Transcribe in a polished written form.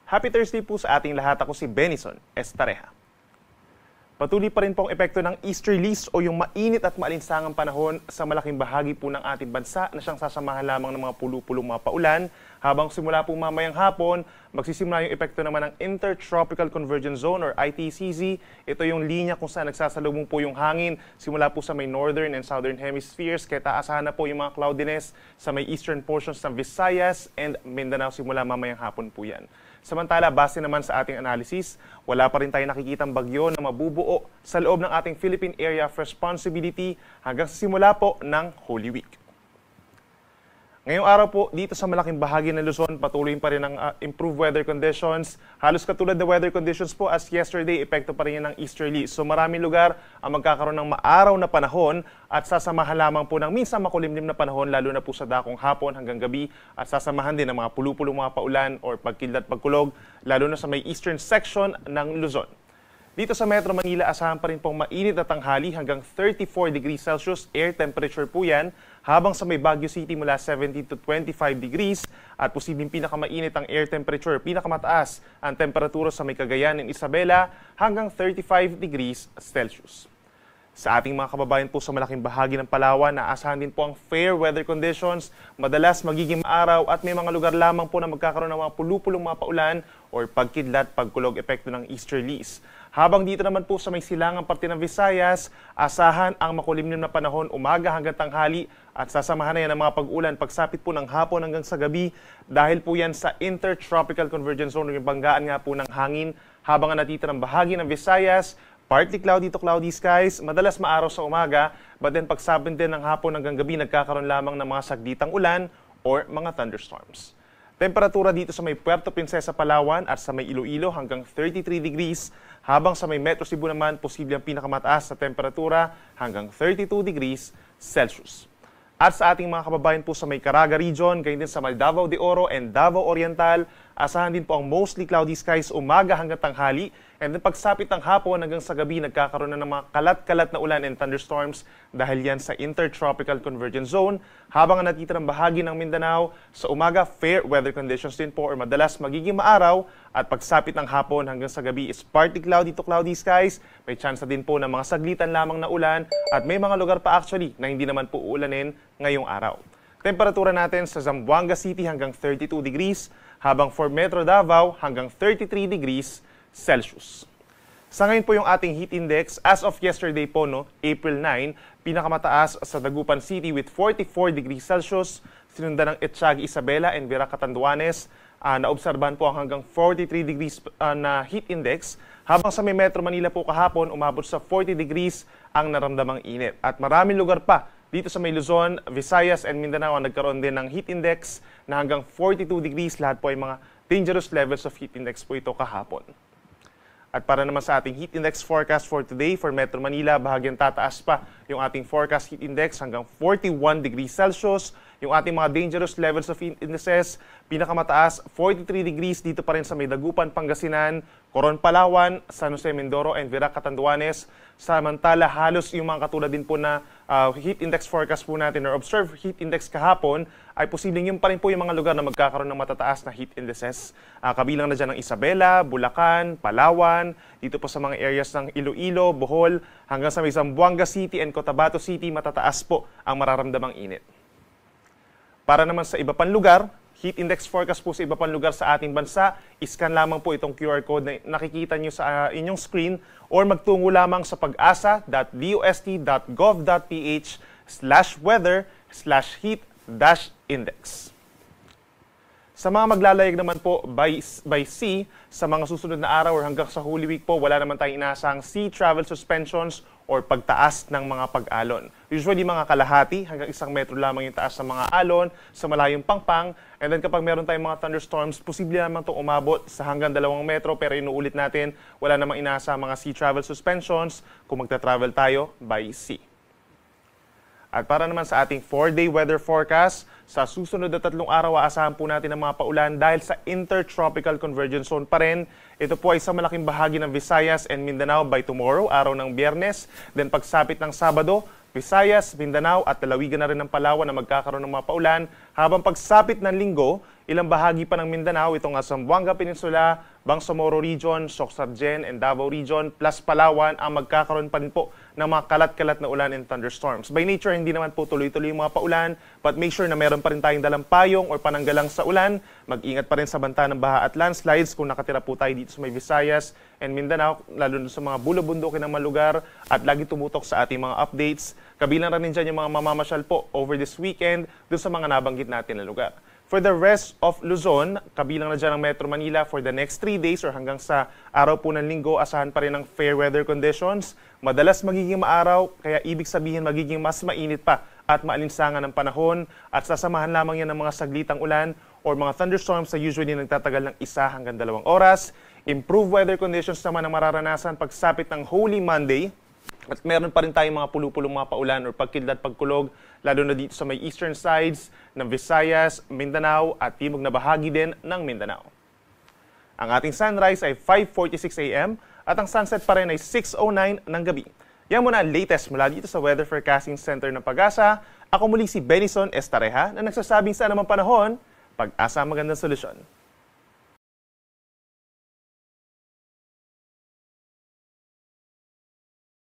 Happy Thursday po sa ating lahat. Ako si Benison Estareja. Patuloy pa rin po ang epekto ng easterlies o yung mainit at maalinsangang panahon sa malaking bahagi po ng ating bansa na siyang sasamahan lamang ng mga pulu-pulong mga paulan. Habang simula po mamayang hapon, magsisimula yung epekto naman ng Intertropical Convergence Zone or ITCZ. Ito yung linya kung saan nagsasalubong po yung hangin simula po sa may northern and southern hemispheres. Kaya taasahan na po yung mga cloudiness sa may eastern portions ng Visayas and Mindanao simula mamayang hapon po yan. Samantala, base naman sa ating analysis, wala pa rin tayo nakikitang bagyo na mabubuo sa loob ng ating Philippine Area of Responsibility hanggang sa simula po ng Holy Week. Ngayong araw po, dito sa malaking bahagi ng Luzon, patuloy pa rin ang improved weather conditions. Halos katulad ng weather conditions po as yesterday, epekto pa rin yan ng easterly. So maraming lugar ang magkakaroon ng maaraw na panahon at sasamahan lamang po ng minsan makulimlim na panahon, lalo na po sa dakong hapon hanggang gabi. At sasamahan din ng mga pulu-pulong mga paulan or pagkidlat pagkulog, lalo na sa may eastern section ng Luzon. Dito sa Metro Manila, asahan pa rin pong mainit na tanghali hanggang 34 degrees Celsius air temperature po yan, habang sa may Baguio City mula 17 to 25 degrees at posibleng pinakamainit ang air temperature, pinakamataas ang temperatura sa may Cagayan and Isabela hanggang 35 degrees Celsius. Sa ating mga kababayan po sa malaking bahagi ng Palawan, naasahan din po ang fair weather conditions, madalas magiging maaraw at may mga lugar lamang po na magkakaroon ng mga pulu-pulong mga paulan or pagkidlat, pagkulog epekto ng easterlies. Habang dito naman po sa may silangang parte ng Visayas, asahan ang makulimlim na panahon umaga hanggang tanghali at sasamahan na yan ng mga pag-ulan pagsapit po ng hapon hanggang sa gabi dahil po yan sa Intertropical Convergence Zone, yung banggaan nga po ng hangin. Habang ang natitirang bahagi ng Visayas, partly cloudy to cloudy skies, madalas maaraw sa umaga, but then pagsapit din ng hapon hanggang gabi, nagkakaroon lamang ng mga sagditang ulan or mga thunderstorms. Temperatura dito sa may Puerto Princesa, Palawan at sa may Iloilo hanggang 33 degrees, habang sa may Metro Cebu naman, posible ang pinakamataas na temperatura hanggang 32 degrees Celsius. At sa ating mga kababayan po sa may Caraga region, ganyan din sa may Davao de Oro and Davao Oriental, asahan din po ang mostly cloudy skies umaga hanggang tanghali. And then pagsapit ng hapon hanggang sa gabi, nagkakaroon na ng mga kalat-kalat na ulan and thunderstorms dahil yan sa Intertropical Convergence Zone. Habang ang natitirang bahagi ng Mindanao, sa umaga fair weather conditions din po or madalas magiging maaraw at pagsapit ng hapon hanggang sa gabi is partly cloudy to cloudy skies. May chance din po ng mga saglitan lamang na ulan at may mga lugar pa actually na hindi naman po uulanin ngayong araw. Temperatura natin sa Zamboanga City hanggang 32 degrees, habang for Metro Davao hanggang 33 degrees Celsius. Sa ngayon po yung ating heat index, as of yesterday po, April 9, pinakamataas sa Dagupan City with 44 degrees Celsius, sinundan ng Etsague, Isabela and Vera Catanduanes. Naobserbahan po ang hanggang 43 degrees na heat index, habang sa may Metro Manila po kahapon, umabot sa 40 degrees ang naramdamang init. At maraming lugar pa dito sa may Luzon, Visayas and Mindanao ang nagkaroon din ng heat index na hanggang 42 degrees. Lahat po ay mga dangerous levels of heat index po ito kahapon. At para naman sa ating heat index forecast for today, for Metro Manila, bahagyang tataas pa yung ating forecast heat index hanggang 41 degrees Celsius. Yung ating mga dangerous levels of heat indices, pinakamataas 43 degrees dito pa rin sa may Dagupan, Pangasinan, Coron, Palawan, San Jose, Mindoro, and Vera Catanduanes. Samantala, halos yung mga katulad din po na heat index forecast po natin or observed heat index kahapon ay posibleng yun pa rin po yung mga lugar na magkakaroon ng matataas na heat indices. Kabilang na dyan ng Isabela, Bulacan, Palawan, dito po sa mga areas ng Iloilo, Bohol, hanggang sa may Zamboanga City and Cotabato City, matataas po ang mararamdamang init. Para naman sa iba pang lugar, heat index forecast po sa iba pang lugar sa ating bansa, iscan lamang po itong QR code na nakikita nyo sa inyong screen or magtungo lamang sa pag-asa.dost.gov.ph/weather/heat-index. Sa mga maglalayag naman po by sea, sa mga susunod na araw or hanggang sa Holy Week po, wala naman tayong inaasahang sea travel suspensions or pagtaas ng mga pag-alon. Usually mga kalahati hanggang 1 metro lamang yung taas sa mga alon, sa malayong pangpang. And then kapag meron tayong mga thunderstorms, posible naman itong umabot sa hanggang 2 metro. Pero inuulit natin, wala namang inaasahang mga sea travel suspensions kung magta-travel tayo by sea. At para naman sa ating 4-day weather forecast, sa susunod na 3 araw, aasahan po natin ang mga paulan dahil sa Intertropical Convergence Zone pa rin. Ito po ay sa malaking bahagi ng Visayas and Mindanao by tomorrow, araw ng Biyernes. Then pagsapit ng Sabado, Visayas, Mindanao at lalawigan na rin ng Palawan na magkakaroon ng mga paulan. Habang pagsapit ng Linggo, Ilang bahagi pa ng Mindanao, ito nga Zamboanga Peninsula, Bangsamoro Region, Socsargen and Davao Region, plus Palawan ang magkakaroon pa rin po ng mga kalat-kalat na ulan and thunderstorms. By nature, hindi naman po tuloy-tuloy yung mga paulan, but make sure na meron pa rin tayong dalang payong or pananggalang sa ulan. Mag-ingat pa rin sa banta ng baha at landslides kung nakatira po tayo dito sa may Visayas and Mindanao, lalo sa mga bulabundukin ng mga lugar, at lagi tumutok sa ating mga updates. Kabilang rin dyan yung mga mamamasyal po over this weekend dun sa mga nabanggit natin na lugar. For the rest of Luzon, kabilang na dyan ang Metro Manila for the next 3 days or hanggang sa araw po ng linggo, asahan pa rin ng fair weather conditions. Madalas magiging maaraw, kaya ibig sabihin magiging mas mainit pa at maalinsangan ng panahon at sasamahan lamang yan ng mga saglitang ulan or mga thunderstorms na usually nagtatagal ng 1 hanggang 2 oras. Improved weather conditions naman ang mararanasan pagsapit ng Holy Monday. At meron pa rin tayong mga pulupulong mga paulan or pagkidlat, pagkulog, lalo na dito sa may eastern sides ng Visayas, Mindanao at timog na bahagi din ng Mindanao. Ang ating sunrise ay 5:46 a.m. at ang sunset pa rin ay 6:09 ng gabi. Yan muna ang latest mula dito sa Weather Forecasting Center ng Pag-asa. Ako muli si Benison Estareja na nagsasabing sa anumang panahon, pag-asa ang magandang solusyon.